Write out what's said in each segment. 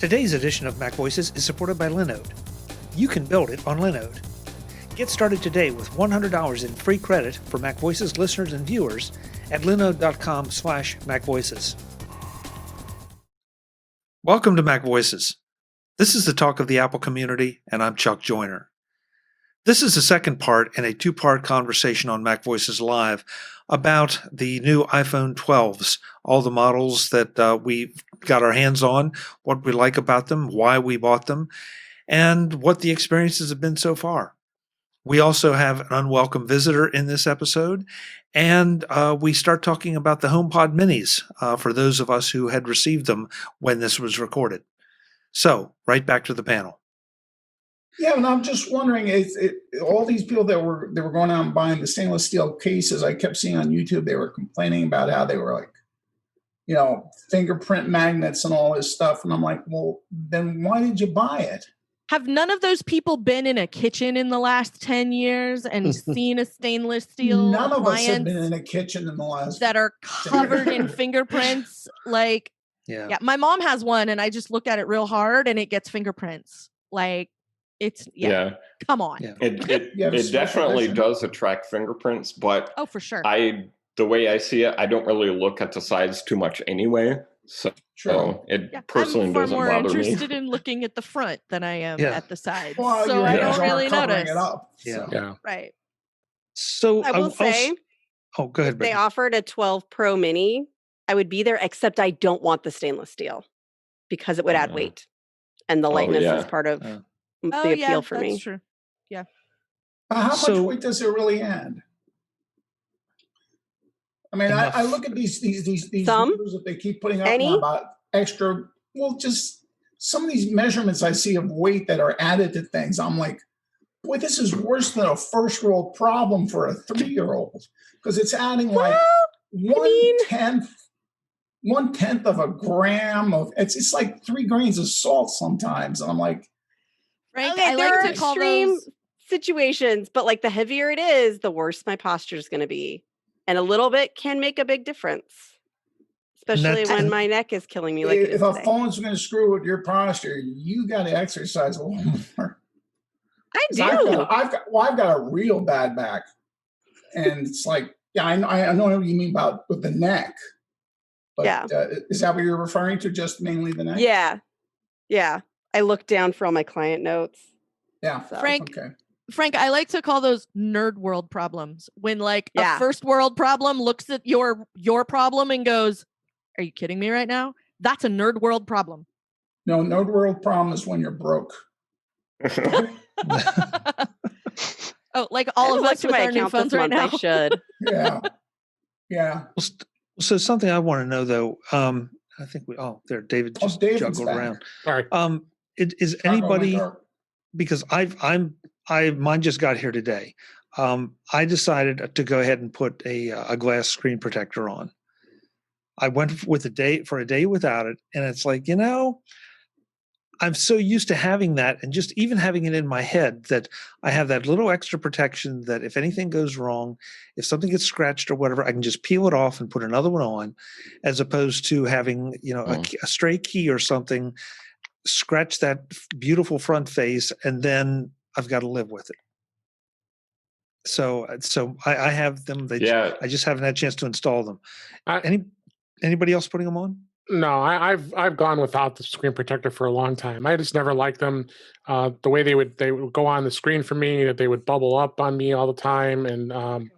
Today's edition of MacVoices is supported by Linode. You can build it on Linode. Get started today with $100 in free credit for MacVoices listeners and viewers at linode.com/MacVoices. Welcome to MacVoices. This is the talk of the Apple community, and I'm Chuck Joyner. This is the second part in a two-part conversation on MacVoices Live about the new iPhone 12s, all the models that we got our hands on, what we like about them, why we bought them, and what the experiences have been so far. We also have an unwelcome visitor in this episode, and we start talking about the HomePod minis for those of us who had received them when this was recorded. So, right back to the panel. Yeah, and I'm just wondering, all these people that were going out and buying the stainless steel cases, I kept seeing on YouTube, they were complaining about how they were like, fingerprint magnets and all this stuff. And I'm like, well, then why did you buy it? Have none of those people been in a kitchen in the last 10 years and seen a stainless steel None of us have appliance been in a kitchen in the last that are covered in fingerprints? Like, yeah, my mom has one and I just look at it real hard and it gets fingerprints. Like, come on. Yeah. It definitely does attract fingerprints, but for sure. The way I see it, I don't really look at the sides too much anyway. So it personally doesn't bother me. I'm more interested in looking at the front than I am at the sides. Well, so I don't really notice. It up, Right. So I will say, go ahead. If they offered a 12 Pro Mini, I would be there, except I don't want the stainless steel because it would add weight. And the lightness is part of the appeal for me. That's true. Yeah. How much weight does it really add? I mean, I look at these numbers that they keep putting up about extra. Well, just some of these measurements I see of weight that are added to things. I'm like, boy, this is worse than a first world problem for a 3-year-old because it's adding like 1/10 of a gram of. It's like 3 grains of salt sometimes, and I'm like, Frank, I like to call those situations, but like the heavier it is, the worse my posture is going to be. And a little bit can make a big difference, especially when my neck is killing me. Like if a phone's going to screw with your posture, you got to exercise a little more. I do. I've got a real bad back, and it's like, I know what you mean about with the neck. But is that what you're referring to? Just mainly the neck? Yeah. I look down for all my client notes. Yeah, so. Frank, I like to call those nerd world problems. When like a first world problem looks at your problem and goes, "Are you kidding me right now?" That's a nerd world problem. No, nerd world problem is when you're broke. Like all of us with our new phones right now. I should. Yeah. So something I want to know though. I think David just juggled around. Sorry. Is anybody? Because mine just got here today. I decided to go ahead and put a glass screen protector on. I went for a day without it, and it's like, I'm so used to having that, and just even having it in my head that I have that little extra protection that if anything goes wrong, if something gets scratched or whatever, I can just peel it off and put another one on, as opposed to having a stray key or something scratch that beautiful front face, and then I've got to live with it. So I have them. I just haven't had a chance to install them. Anybody else putting them on? No, I've gone without the screen protector for a long time. I just never liked them. The way they would go on the screen for me, that they would bubble up on me all the time, and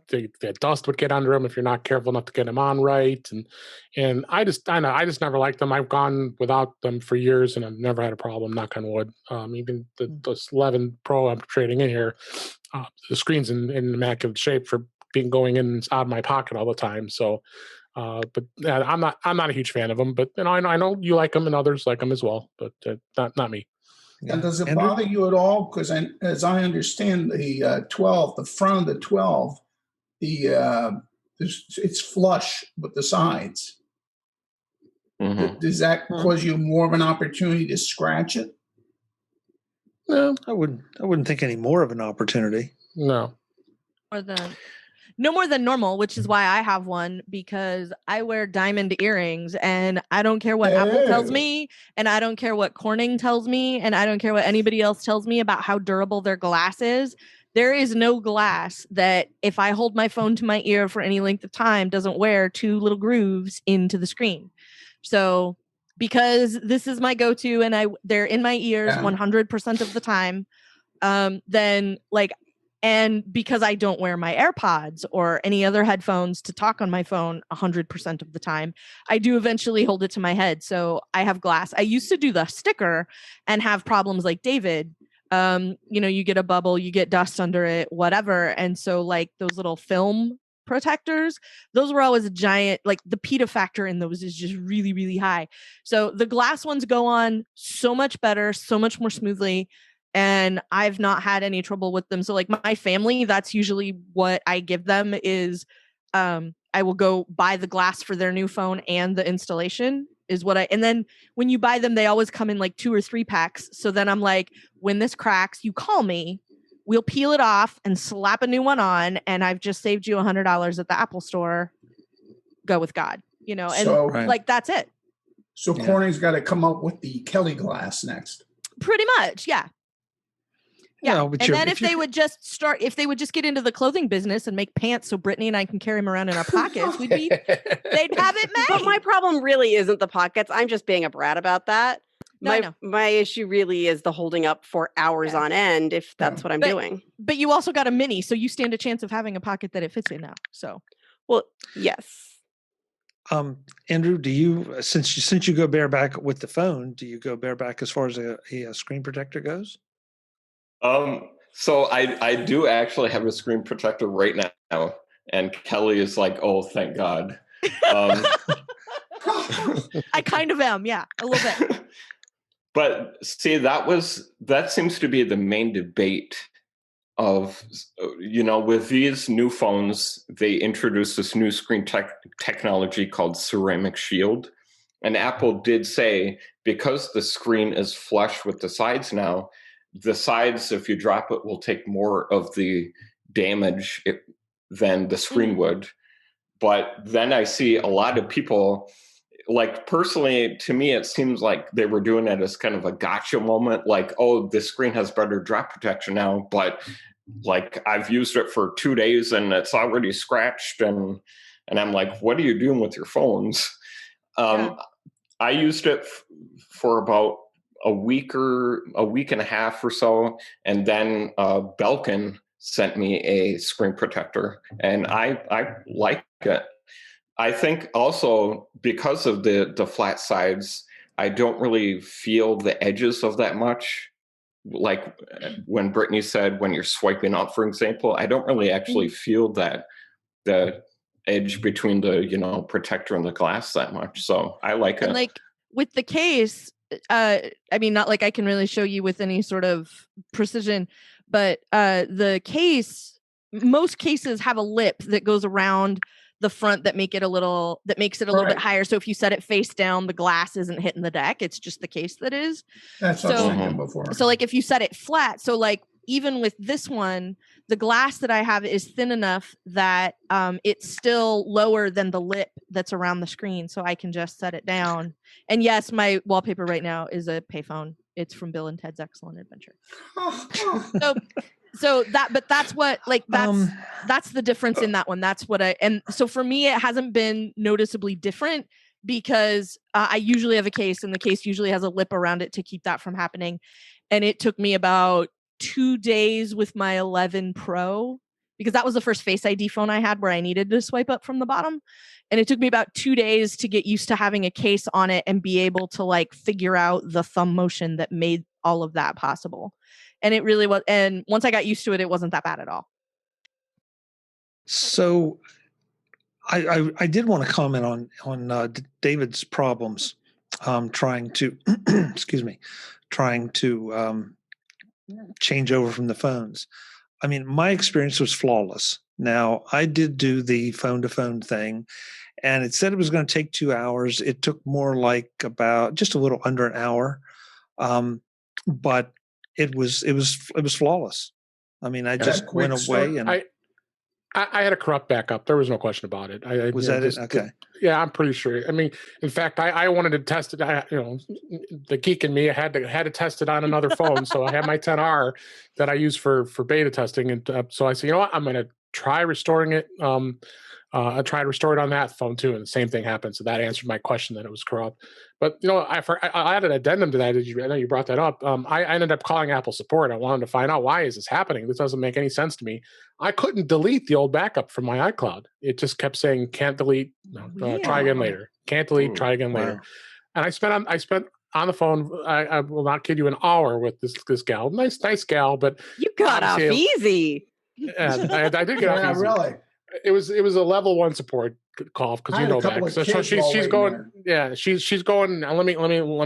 the dust would get under them if you're not careful enough to get them on right. And I just never liked them. I've gone without them for years, and I've never had a problem. Knock on wood. Even the 11 Pro I'm trading in here, the screen's in immaculate shape for going in and out of my pocket all the time. So. But I'm not a huge fan of them. But I know you like them and others like them as well. But not me. And does it bother you at all? Because as I understand, the 12, the front of the 12, it's flush with the sides. Mm-hmm. Does that cause you more of an opportunity to scratch it? No, I wouldn't think any more of an opportunity. No. Or the No more than normal, which is why I have one, because I wear diamond earrings and I don't care what Apple tells me, and I don't care what Corning tells me, and I don't care what anybody else tells me about how durable their glass is. There is no glass that if I hold my phone to my ear for any length of time doesn't wear 2 little grooves into the screen. So because this is my go-to and they're in my ears 100% of the time, then like, and because I don't wear my AirPods or any other headphones to talk on my phone 100% of the time, I do eventually hold it to my head. So I have glass. I used to do the sticker and have problems like David. You get a bubble, you get dust under it, whatever. And so like those little film protectors, those were always a giant, like the PETA factor in those is just really, really high. So the glass ones go on so much better, so much more smoothly. And I've not had any trouble with them. So like my family, that's usually what I give them is I will go buy the glass for their new phone and the installation is what and then when you buy them, they always come in like 2 or 3 packs. So then I'm like, when this cracks, you call me, we'll peel it off and slap a new one on. And I've just saved you $100 at the Apple store. Go with God, and so, like, that's it. So Corning's got to come up with the Kelly glass next. Pretty much. Yeah. Yeah, and then if they would just get into the clothing business and make pants so Brittany and I can carry them around in our pockets, they'd have it made. But my problem really isn't the pockets. I'm just being a brat about that. My issue really is the holding up for hours on end if that's what I'm doing. But you also got a mini, so you stand a chance of having a pocket that it fits in now. So, well, yes. Andrew, do you since you go bareback with the phone, do you go bareback as far as a screen protector goes? So I do actually have a screen protector right now, and Kelly is like, "Oh, thank God." I kind of am, yeah, a little bit. But see, that seems to be the main debate of, with these new phones, they introduced this new screen technology called ceramic shield, and Apple did say because the screen is flush with the sides now. The sides, if you drop it, will take more of the damage than the screen would. But then I see a lot of people, like personally, to me, it seems like they were doing it as kind of a gotcha moment. Like, oh, the screen has better drop protection now, but like I've used it for 2 days and it's already scratched. And I'm like, what are you doing with your phones? I used it for about a week and a half or so, and then Belkin sent me a screen protector, and I like it. I think also because of the flat sides, I don't really feel the edges of that much. Like when Brittany said, when you're swiping up, for example, I don't really actually feel that the edge between the protector and the glass that much. So I like it. And like with the case. I mean, not like I can really show you with any sort of precision, but the case, most cases have a lip that goes around the front that makes it a little bit higher. So if you set it face down, the glass isn't hitting the deck. It's just the case that is. That's what I was thinking before. So like if you set it flat, so like even with this one, the glass that I have is thin enough that it's still lower than the lip that's around the screen. So I can just set it down. And yes, my wallpaper right now is a payphone. It's from Bill and Ted's Excellent Adventure. But that's what, like, that's the difference in that one. That's what and so for me, it hasn't been noticeably different because I usually have a case and the case usually has a lip around it to keep that from happening. And it took me about 2 days with my 11 Pro because that was the first Face ID phone I had where I needed to swipe up from the bottom. And it took me about 2 days to get used to having a case on it and be able to like figure out the thumb motion that made all of that possible. And it really was. And once I got used to it, it wasn't that bad at all. So I did want to comment on David's problems trying to, change over from the phones. I mean, my experience was flawless. Now, I did do the phone-to-phone thing, and it said it was going to take 2 hours. It took more like about just a little under an hour, but it was flawless. I mean, I just went away and I had a corrupt backup. There was no question about it. Was that it? Okay. Yeah, I'm pretty sure. I mean, in fact, I wanted to test it. The geek in me had to test it on another phone. So I had my 10R that I use for beta testing, and so I said, you know what, I'm going to try restoring it. I tried to restore it on that phone too, and the same thing happened. So that answered my question that it was corrupt. But I added an addendum to that. I know you brought that up. I ended up calling Apple support. I wanted to find out, why is this happening? This doesn't make any sense to me. I couldn't delete the old backup from my iCloud. It just kept saying, can't delete. Try again later. Can't delete. Try again later. And I spent on the phone. I will not kid you, an hour with this gal. Nice gal, but you got off easy. Yeah, I did get off easy. Really. It was a level 1 support call, because you know that. So she's going. Yeah, she's going. Let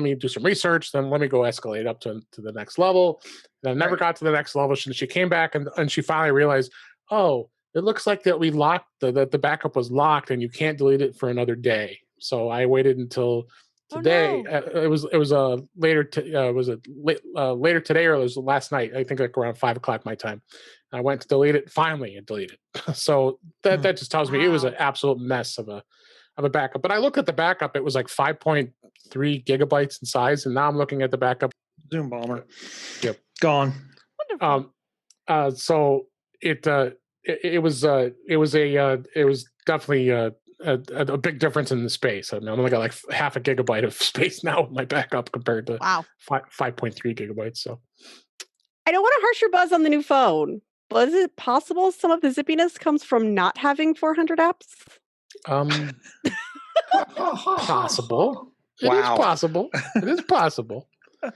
me do some research. Then let me go escalate up to the next level. And I never got to the next level. She came back and she finally realized, oh, it looks like that we locked the backup was locked and you can't delete it for another day. So I waited until today. Oh, no. It was later later today, or it was last night. I think like around 5:00 my time. I went to delete it. Finally, it deleted. So that just tells me it was an absolute mess of a backup. But I looked at the backup; it was like 5.3 gigabytes in size, and now I'm looking at the backup. Zoom bomber. Yep, gone. Wonderful. So it was definitely a big difference in the space. I mean, I'm only got like half a gigabyte of space now with my backup compared to 5.3 gigabytes. So I don't want to harsh your buzz on the new phone. But is it possible some of the zippiness comes from not having 400 apps? Possible. It is possible. It is possible. It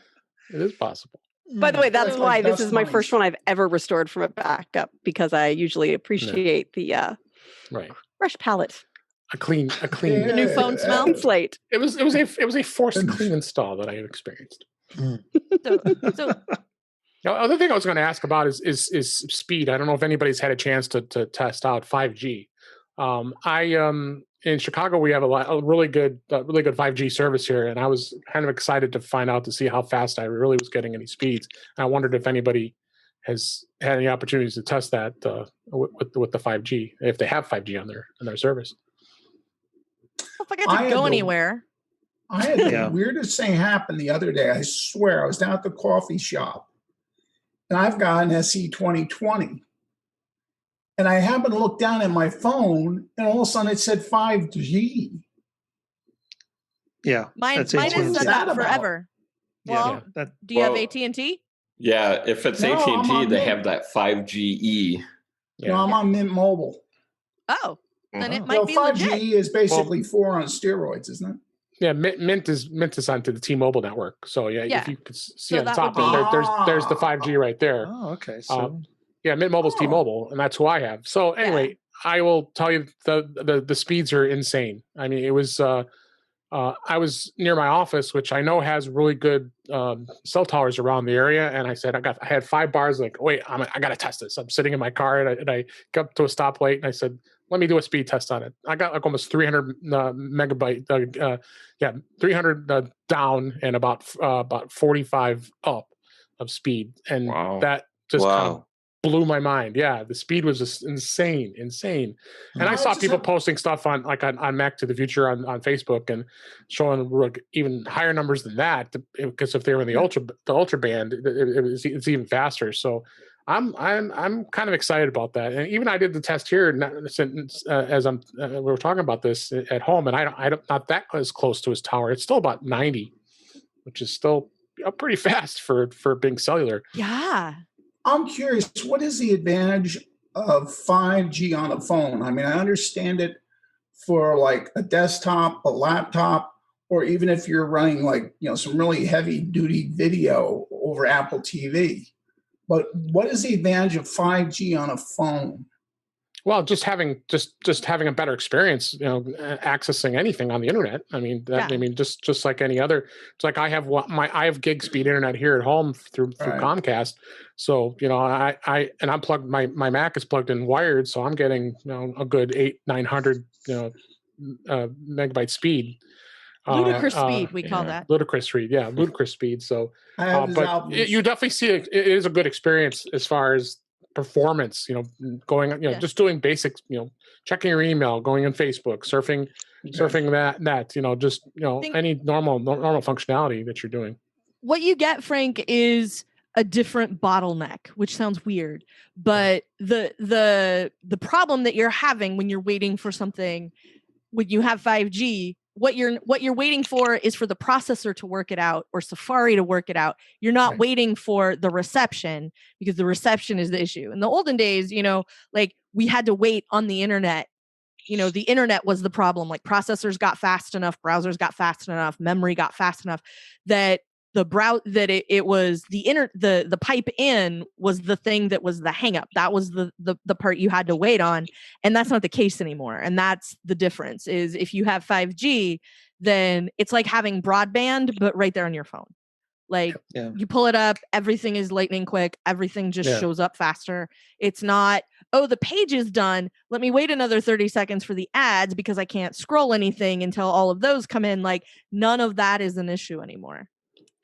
is possible. By the way, that's why this is my first one I've ever restored from a backup, because I usually appreciate the fresh palette. A clean the new phone smell. Slate. It was a forced clean install that I experienced. So the other thing I was going to ask about is speed. I don't know if anybody's had a chance to test out 5G. In Chicago, we have a really good 5G service here, and I was kind of excited to find out to see how fast I really was getting any speeds. And I wondered if anybody has had any opportunities to test that with the 5G, if they have 5G on their service. If I got to go anywhere. I had the weirdest thing happen the other day. I swear, I was down at the coffee shop, and I've got an SE 2020. And I happened to look down at my phone, and all of a sudden it said 5G. Yeah, mine is set up forever. Well, do you have AT&T? Yeah, if it's AT&T, they have that 5GE. Yeah. No, I'm on Mint Mobile. Oh, then it might be 5G legit. is basically 4 on steroids, isn't it? Yeah, Mint is onto the T-Mobile network. So if you could see on the top, there's the 5G right there. Oh, okay. So Mint Mobile's T-Mobile, and that's who I have. So anyway, I will tell you the speeds are insane. I mean, it was I was near my office, which I know has really good cell towers around the area, and I said I had 5 bars. Like, wait, I got to test this. I'm sitting in my car, and I got up to a stoplight, and I said, let me do a speed test on it. I got like almost 300 megabyte, 300 down and about 45 up of speed, and that just kind of blew my mind. Yeah, the speed was just insane. And I saw people posting stuff on Mac to the Future on Facebook and showing even higher numbers than that, because if they were in the ultra band, it's even faster. So I'm kind of excited about that. And even I did the test here as we were talking about this at home, and I'm not that as close to his tower. It's still about 90, which is still pretty fast for being cellular. Yeah. I'm curious, what is the advantage of 5G on a phone? I mean, I understand it for like a desktop, a laptop, or even if you're running some really heavy duty video over Apple TV. But what is the advantage of 5G on a phone? Well, just having a better experience, accessing anything on the internet. I mean, just like any other. It's like I have gig speed internet here at home through Comcast. So I'm plugged. My Mac is plugged in wired, so I'm getting a good 800-900 megabyte speed. Ludicrous speed, we call that. Ludicrous speed, ludicrous speed. So, but you definitely see it is a good experience as far as performance, going, just doing basics, checking your email, going on Facebook, surfing that, just, any normal functionality that you're doing. What you get, Frank, is a different bottleneck, which sounds weird, but the problem that you're having when you're waiting for something, when you have 5G, what you're waiting for is for the processor to work it out or Safari to work it out. You're not waiting for the reception, because the reception is the issue. In the olden days, like we had to wait on the internet. The internet was the problem. Like processors got fast enough, browsers got fast enough, memory got fast enough that it was the pipe in was the thing that was the hang up. That was the part you had to wait on. And that's not the case anymore. And that's the difference, is if you have 5G, then it's like having broadband, but right there on your phone. Like you pull it up, everything is lightning quick. Everything just shows up faster. It's not, oh, the page is done. Let me wait another 30 seconds for the ads because I can't scroll anything until all of those come in. Like none of that is an issue anymore.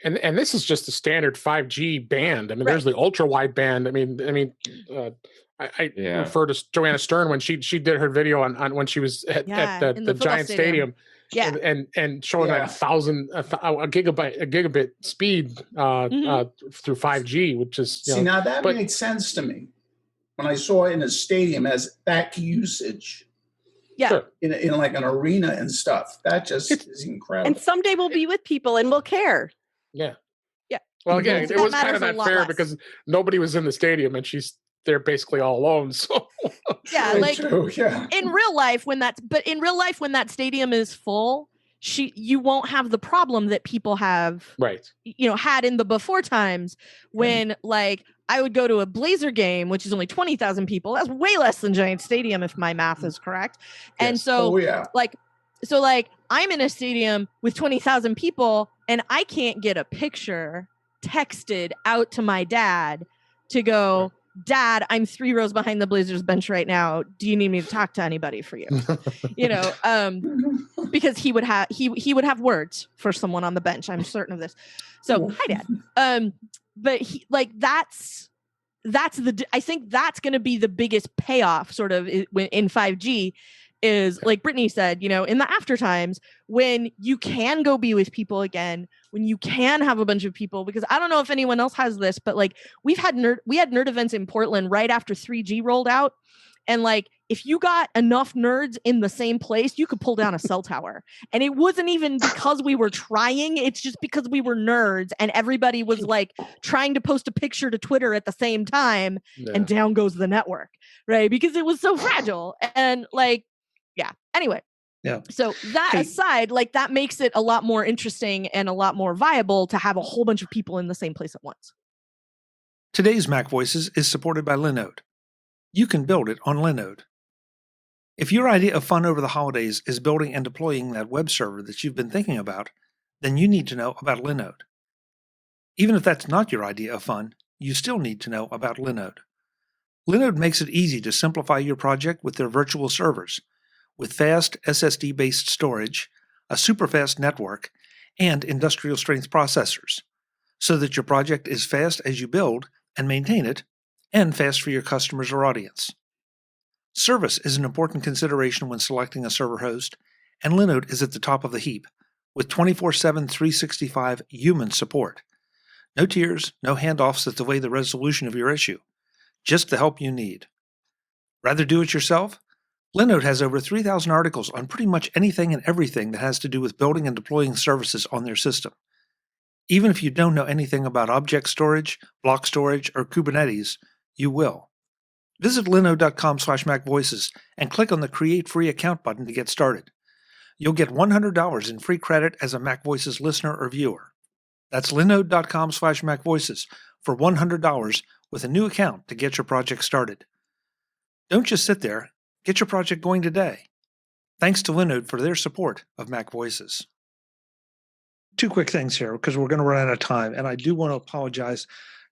And this is just a standard 5G band. I mean, there's the ultra wide band. I refer to Joanna Stern when she did her video on when she was at the Giant Stadium. And showing like a gigabit speed through 5G, which is now that made sense to me when I saw it in a stadium as that usage. Yeah, in like an arena and stuff. That just is incredible. And someday we'll be with people and we'll care. Yeah. Yeah. Well, again, it was kind of not fair because nobody was in the stadium and they're basically all alone. So in real life, when that stadium is full, you won't have the problem that people have had in the before times when like I would go to a Blazer game, which is only 20,000 people. That's way less than Giant Stadium if my math is correct. Yes. And so like I'm in a stadium with 20,000 people and I can't get a picture texted out to my dad to go, Dad, I'm 3 rows behind the Blazers bench right now. Do you need me to talk to anybody for you? Because he would have words for someone on the bench. I'm certain of this. So hi, Dad. But I think that's going to be the biggest payoff sort of in 5G is like Brittany said, in the after times when you can go be with people again, when you can have a bunch of people, because I don't know if anyone else has this, but like we had nerd events in Portland right after 3G rolled out. And like, if you got enough nerds in the same place, you could pull down a cell tower. And it wasn't even because we were trying. It's just because we were nerds and everybody was like trying to post a picture to Twitter at the same time and down goes the network, right? Because it was so fragile. And like, anyway. Yeah. So that aside, like that makes it a lot more interesting and a lot more viable to have a whole bunch of people in the same place at once. Today's Mac Voices is supported by Linode. You can build it on Linode. If your idea of fun over the holidays is building and deploying that web server that you've been thinking about, then you need to know about Linode. Even if that's not your idea of fun, you still need to know about Linode. Linode makes it easy to simplify your project with their virtual servers, with fast SSD-based storage, a super-fast network, and industrial-strength processors, so that your project is fast as you build and maintain it, and fast for your customers or audience. Service is an important consideration when selecting a server host, and Linode is at the top of the heap, with 24/7 365 human support. No tears, no handoffs that delay the resolution of your issue, just the help you need. Rather do it yourself? Linode has over 3,000 articles on pretty much anything and everything that has to do with building and deploying services on their system. Even if you don't know anything about object storage, block storage, or Kubernetes, you will. Visit linode.com/MacVoices and click on the Create Free Account button to get started. You'll get $100 in free credit as a MacVoices listener or viewer. That's linode.com/MacVoices for $100 with a new account to get your project started. Don't just sit there. Get your project going today. Thanks to Linode for their support of Mac Voices. 2 quick things here because we're going to run out of time, and I do want to apologize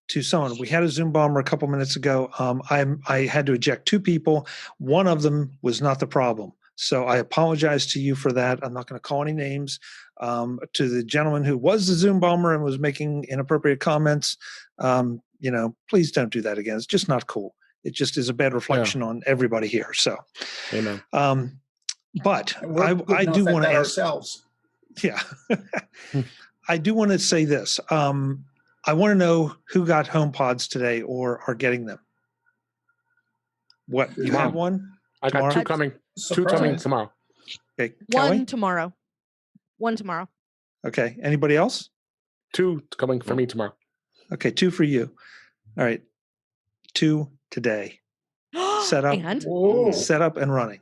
to someone. We had a Zoom bomber a couple minutes ago. I had to eject 2 people. One of them was not the problem. So I apologize to you for that. I'm not going to call any names. To the gentleman who was the Zoom bomber and was making inappropriate comments, please don't do that again. It's just not cool. It just is a bad reflection on everybody here. So, amen. But I do want to ask ourselves. Yeah, I do want to say this. I want to know who got HomePods today or are getting them. What, you have one? I got two coming. Two coming tomorrow. Okay, Kelly? One tomorrow. Okay, anybody else? Two coming for me tomorrow. Okay, two for you. All right, two today. Set up and running.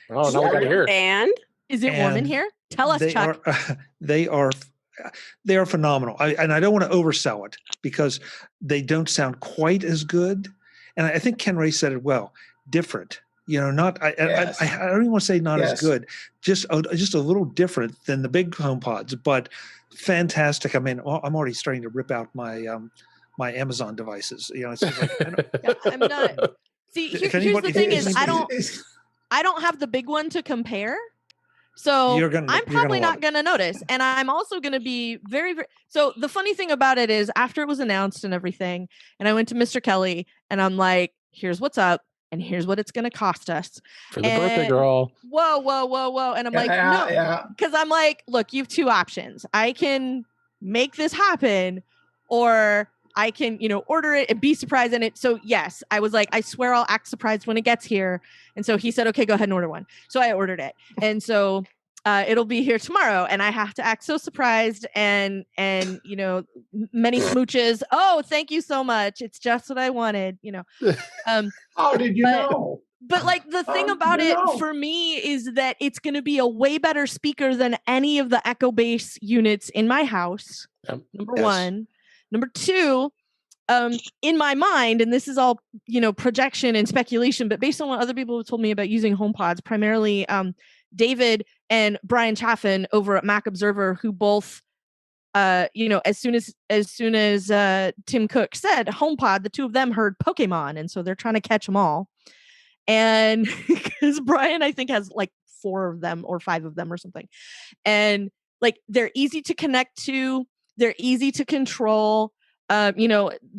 Oh, now we got to hear it. And is it warm in here? Tell us, Chuck. They are phenomenal. I don't want to oversell it because they don't sound quite as good. And I think Ken Ray said it well. Different, not. I don't even want to say not as good. Just a little different than the big HomePods, but fantastic. I mean, I'm already starting to rip out my my Amazon devices. It's like, I'm not. See, here's the thing: is I don't have the big one to compare. So I'm probably not going to notice. And I'm also going to be very, very, so the funny thing about it is after it was announced and everything, and I went to Mr. Kelly and I'm like, here's what's up and here's what it's going to cost us. For the birthday girl. Whoa. And I'm like, no, because I'm like, look, you have two options. I can make this happen or I can, order it and be surprised in it. So yes, I was like, I swear I'll act surprised when it gets here. And so he said, okay, go ahead and order one. So I ordered it. And so it'll be here tomorrow and I have to act so surprised and many smooches. Oh, thank you so much. It's just what I wanted, How did you know? But like the thing about it for me is that it's going to be a way better speaker than any of the Echo Base units in my house. Number one. Number two, in my mind, and this is all, projection and speculation, but based on what other people have told me about using HomePods, primarily David and Brian Chaffin over at Mac Observer, who both, as soon as Tim Cook said HomePod, the two of them heard Pokemon, and so they're trying to catch them all. And because Brian, I think, has like 4 of them or 5 of them or something, and like they're easy to connect to. They're easy to control. There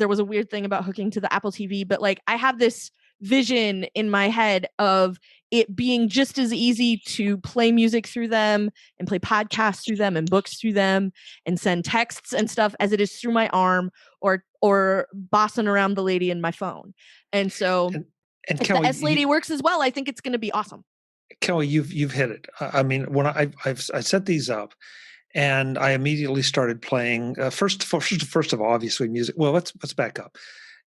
was a weird thing about hooking to the Apple TV, but like I have this vision in my head of it being just as easy to play music through them and play podcasts through them and books through them and send texts and stuff as it is through my arm or bossing around the lady in my phone. And so and if Kelly, the S Lady works as well, I think it's going to be awesome. Kelly, you've hit it. I mean, when I set these up, and I immediately started playing. First of all, obviously music. Well, let's back up.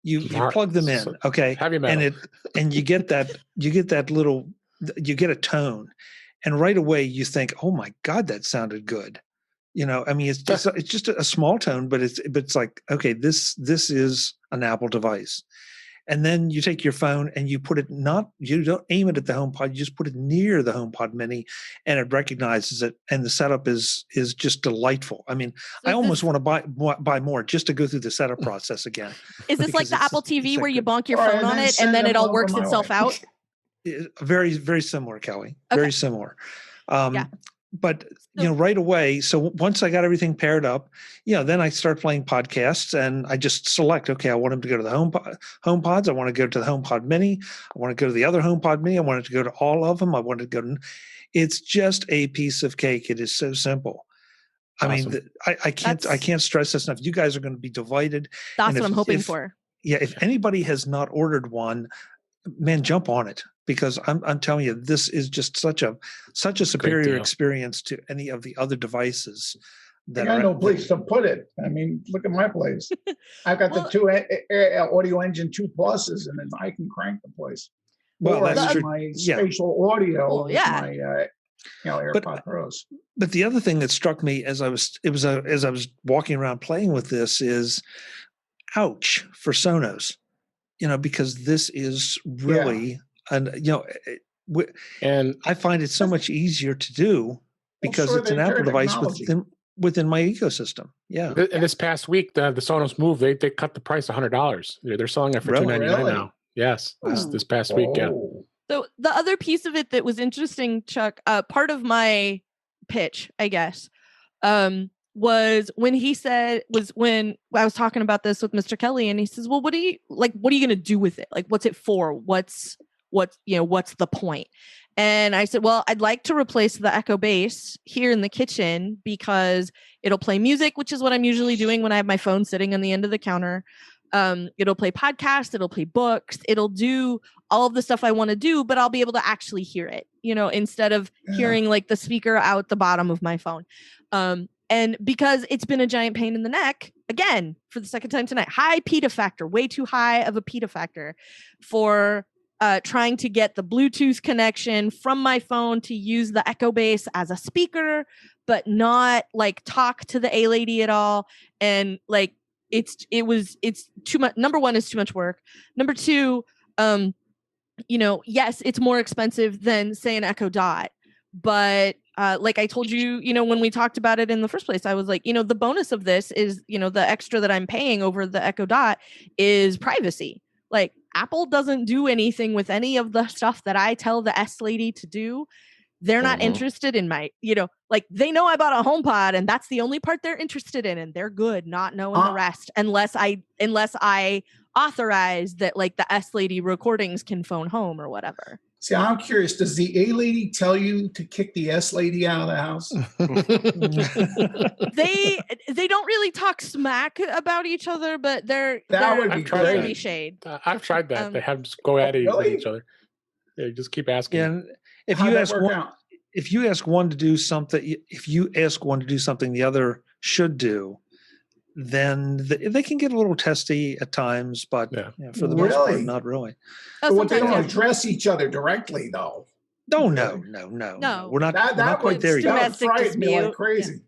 You plug them in, okay, and you get that little, you get a tone, and right away you think, oh my God, that sounded good. I mean, it's just a small tone, but it's like, okay, this is an Apple device. And then you take your phone and you put it you don't aim it at the HomePod, you just put it near the HomePod Mini and it recognizes it. And the setup is just delightful. I mean, I almost want to buy more just to go through the setup process again. Is this like the Apple TV where you bonk your phone on it and then it all works itself out? Very, very similar, Kelly. Okay. Very similar. But right away, so once I got everything paired up, then I start playing podcasts and I just select, okay, I want them to go to the HomePods. I want to go to the HomePod Mini. I want to go to the other HomePod Mini. I want it to go to all of them. I want it to go to, it's just a piece of cake. It is so simple. Awesome. I mean, I can't stress this enough. You guys are going to be delighted. That's what I'm hoping for. Yeah. If anybody has not ordered one, man, jump on it. Because I'm telling you, this is just such a superior experience to any of the other devices. I got no place to put it. I mean, look at my place. I've got the 2 Audio Engine 2 Pluses, and then I can crank the place. Well, that's true. My spatial audio, my AirPod Pros. But the other thing that struck me as I was walking around playing with this is, ouch for Sonos, because this is really. Yeah. And and I find it so much easier to do because it's an Apple device within my ecosystem. Yeah. And this past week, the Sonos Move, they cut the price $100. They're selling it for $299 now. Yes, this past week. Yeah. So the other piece of it that was interesting, Chuck, part of my pitch, I guess, was when I was talking about this with Mr. Kelly, and he says, well, what are you going to do with it? Like, what's it for? What's the point? And I said, well, I'd like to replace the Echo Bass here in the kitchen because it'll play music, which is what I'm usually doing when I have my phone sitting on the end of the counter. It'll play podcasts, it'll play books, it'll do all of the stuff I want to do, but I'll be able to actually hear it, instead of hearing like the speaker out the bottom of my phone. And because it's been a giant pain in the neck, again, for the second time tonight, high PETA factor, way too high of a PETA factor for trying to get the Bluetooth connection from my phone to use the Echo Bass as a speaker, but not like talk to the A lady at all. And like, it's too much. Number one, it's too much work. Number two, yes, it's more expensive than say an Echo Dot, but like I told you, when we talked about it in the first place, I was like, the bonus of this is, the extra that I'm paying over the Echo Dot is privacy. Like Apple doesn't do anything with any of the stuff that I tell the S lady to do. They're not interested in my, like they know I bought a HomePod and that's the only part they're interested in, and they're good not knowing the rest unless I authorize that like the S lady recordings can phone home or whatever. See, I'm curious, does the A lady tell you to kick the S lady out of the house? They don't really talk smack about each other, but they're be shade. I've tried that. They have just go at each other. They just keep asking. And if you ask one to do something, the other should do, then they can get a little testy at times, but for the most part, not really. But they don't address each other directly, though. No. We're not quite there yet. That frightens me like crazy.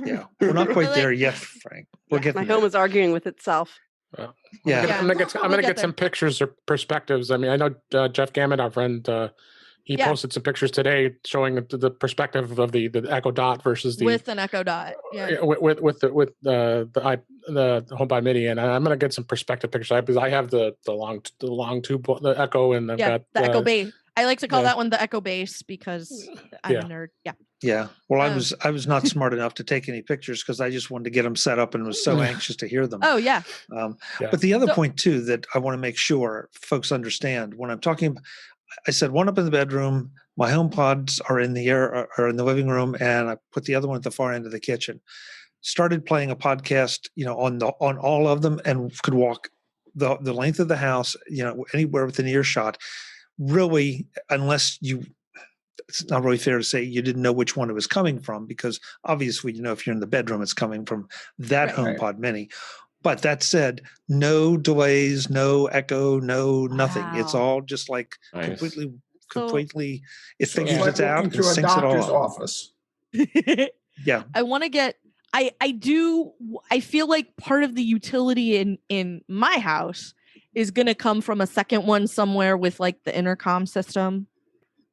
Yeah, we're not quite there yet, Frank. We're getting my home is arguing with itself. I'm gonna get some pictures or perspectives. I mean, I know Jeff Gammon, our friend, he posted some pictures today showing the perspective of the Echo Dot versus the with an Echo Dot, with the HomePod Mini, and I'm gonna get some perspective pictures because I have the long tube, the Echo, and I've got the Echo Bass. I like to call that one the Echo Bass because I'm a nerd. Yeah. Well, I was not smart enough to take any pictures because I just wanted to get them set up and was so anxious to hear them. Oh yeah. But the other point too that I want to make sure folks understand when I'm talking, I said one up in the bedroom, my HomePods are in the living room, and I put the other one at the far end of the kitchen. Started playing a podcast, on all of them, and could walk the length of the house, anywhere within earshot. Really, it's not really fair to say you didn't know which one it was coming from, because obviously, if you're in the bedroom, it's coming from that HomePod Mini. But that said, no delays, no echo, no nothing. It's all just like completely. It figures it out and syncs it all up. Office. Yeah, I want to get. I feel like part of the utility in my house is going to come from a second one somewhere with like the intercom system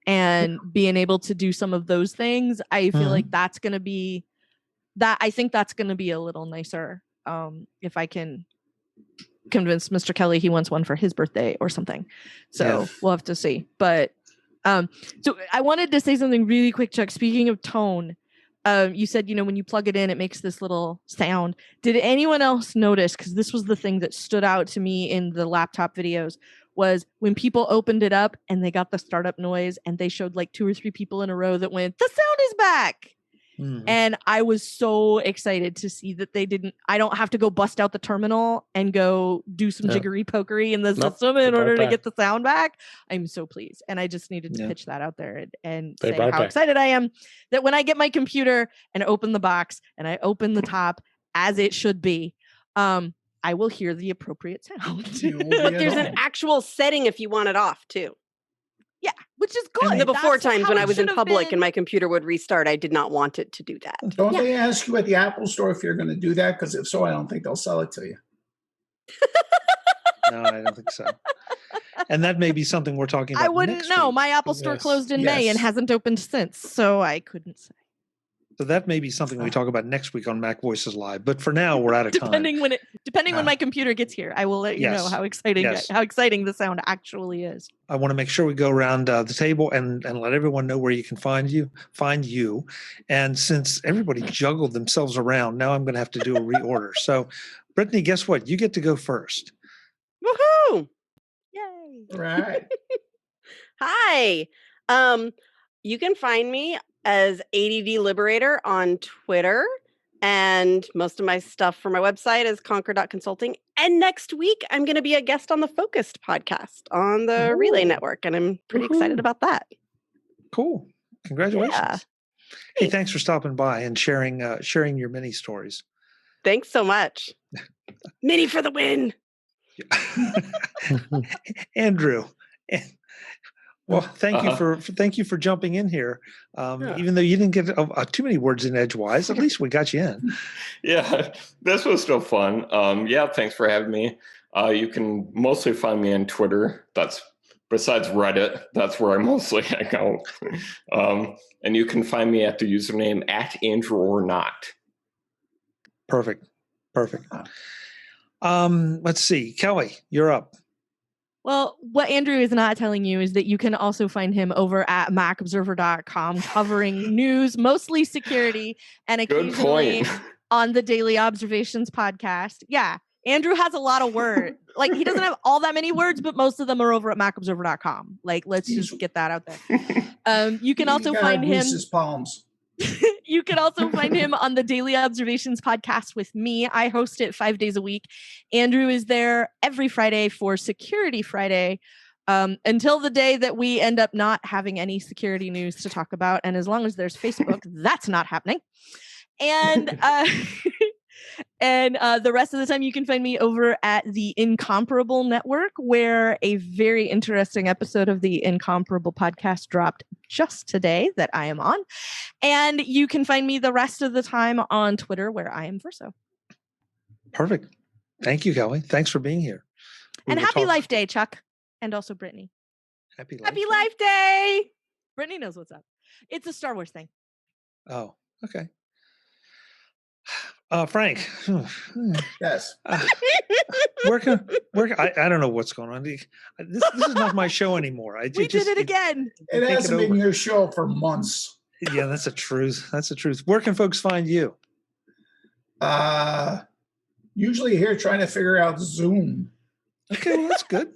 and being able to do some of those things. I feel like that's going to be that. I think that's going to be a little nicer. If I can convince Mr. Kelly he wants one for his birthday or something. So we'll have to see. But so I wanted to say something really quick, Chuck. Speaking of tone, you said, when you plug it in, it makes this little sound. Did anyone else notice, because this was the thing that stood out to me in the laptop videos, was when people opened it up and they got the startup noise and they showed like 2 or 3 people in a row that went, the sound is back. And I was so excited to see that I don't have to go bust out the terminal and go do some jiggery pokery in the system in order to get the sound back. I'm so pleased. And I just needed to pitch that out there and say how excited I am that when I get my computer and open the box and I open the top as it should be, I will hear the appropriate sound. There's an actual setting if you want it off too. Yeah, which is good. And the before times when I was in public and my computer would restart, I did not want it to do that. Don't they ask you at the Apple store if you're going to do that? Because if so, I don't think they'll sell it to you. No, I don't think so. And that may be something we're talking about. I wouldn't know. My Apple store closed in May and hasn't opened since, so I couldn't say. So that may be something we talk about next week on MacVoices Live. But for now, we're out of time. Depending when my computer gets here, I will let you know how exciting the sound actually is. I want to make sure we go around the table and let everyone know where you can find you. And since everybody juggled themselves around, now I'm going to have to do a reorder. So, Brittany, guess what? You get to go first. Woohoo! Yay! Right. Hi. You can find me as ADD Liberator on Twitter, and most of my stuff for my website is conquer.consulting. And next week, I'm going to be a guest on the Focused podcast on the Relay Network, and I'm pretty excited about that. Cool. Congratulations. Yeah. Hey, thanks for stopping by and sharing your mini stories. Thanks so much. Mini for the win. Andrew. Well, thank you for jumping in here. Even though you didn't get too many words in edgewise, at least we got you in. Yeah, this was still fun. Thanks for having me. You can mostly find me on Twitter. That's besides Reddit. That's where I mostly hang out. And you can find me at the username @AndrewOrNot. Perfect. Let's see, Kelly, you're up. Well, what Andrew is not telling you is that you can also find him over at macobserver.com covering news, mostly security, and occasionally on the Daily Observations podcast. Yeah, Andrew has a lot of words. Like, he doesn't have all that many words, but most of them are over at macobserver.com. Like, let's just get that out there. You can also find him. Palms. You can also find him on the Daily Observations podcast with me. I host it 5 days a week. Andrew is there every Friday for Security Friday until the day that we end up not having any security news to talk about. And as long as there's Facebook, that's not happening. And the rest of the time, you can find me over at the Incomparable Network, where a very interesting episode of the Incomparable podcast dropped just today that I am on. And you can find me the rest of the time on Twitter, where I am Verso. Perfect. Thank you, Kelly. Thanks for being here. And happy Life Day, Chuck. And also Brittany. Happy Life Day. Brittany knows what's up. It's a Star Wars thing. Oh, okay. Frank. Yes. I don't know what's going on. This is not my show anymore. We did it again. It hasn't been your show for months. Yeah, that's the truth. Where can folks find you? Usually here trying to figure out Zoom. Okay, well, that's good.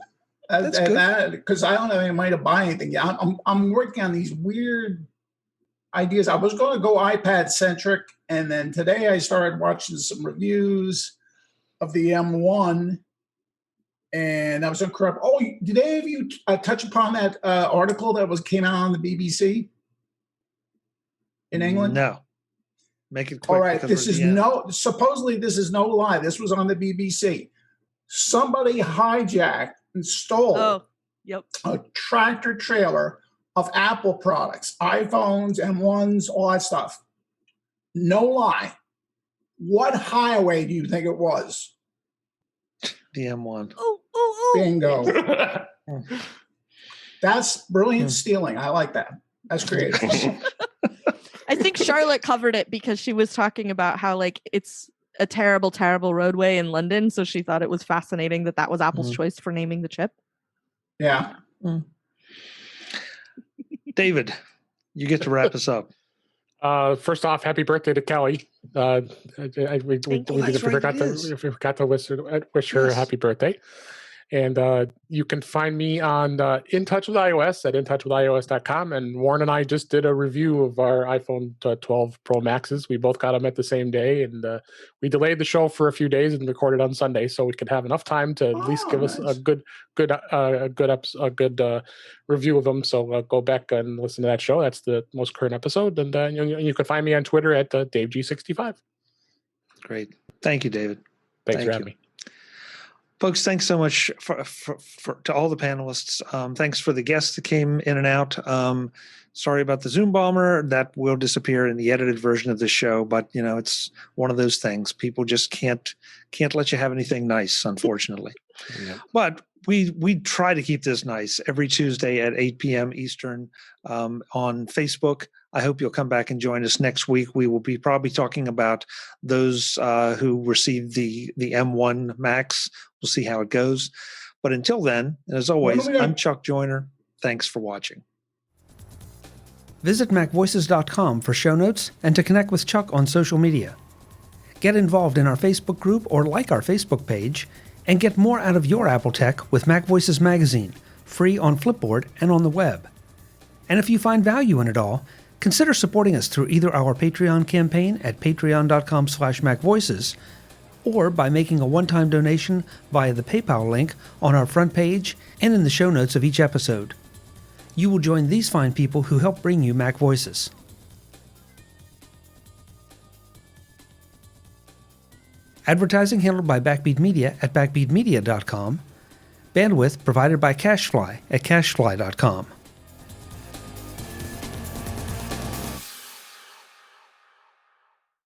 That's good. Because I don't have any money to buy anything. Yeah, I'm working on these weird ideas. I was going to go iPad centric, and then today I started watching some reviews of the M1, and I was on corrupt. Oh, did any of you touch upon that article that came out on the BBC in England? No. Make it quick. All right. Supposedly this is no lie. This was on the BBC. Somebody hijacked and stole a tractor trailer of Apple products, iPhones, M1s, all that stuff. No lie. What highway do you think it was? The M1. Bingo. That's brilliant stealing. I like that. That's creative. I think Charlotte covered it because she was talking about how it's a terrible, terrible roadway in London. So she thought it was fascinating that was Apple's choice for naming the chip. Yeah. David, you get to wrap us up. First off, happy birthday to Kelly. We forgot to wish her a happy birthday. And you can find me on In Touch with iOS at intouchwithios.com. And Warren and I just did a review of our iPhone 12 Pro Maxes. We both got them at the same day, and we delayed the show for a few days and recorded on Sunday, so we could have enough time to at least give us a good review of them. So go back and listen to that show. That's the most current episode. And you can find me on Twitter at DaveG65. Great. Thank you, David. Thanks for having me. Folks, thanks so much to all the panelists. Thanks for the guests that came in and out. Sorry about the Zoom bomber. That will disappear in the edited version of the show, but it's one of those things. People just can't let you have anything nice, unfortunately. Yeah. But we try to keep this nice every Tuesday at 8 p.m. Eastern on Facebook, I hope you'll come back and join us next week. We will be probably talking about those who received the M1 Max. We'll see how it goes. But until then, as always, I'm Chuck Joyner. Thanks for watching. Visit MacVoices.com for show notes and to connect with Chuck on social media. Get involved in our Facebook group or like our Facebook page, and get more out of your Apple tech with MacVoices Magazine, free on Flipboard and on the web. And if you find value in it all, consider supporting us through either our Patreon campaign at patreon.com/MacVoices or by making a one-time donation via the PayPal link on our front page and in the show notes of each episode. You will join these fine people who help bring you Mac Voices. Advertising handled by Backbeat Media at backbeatmedia.com. Bandwidth provided by CacheFly at cachefly.com.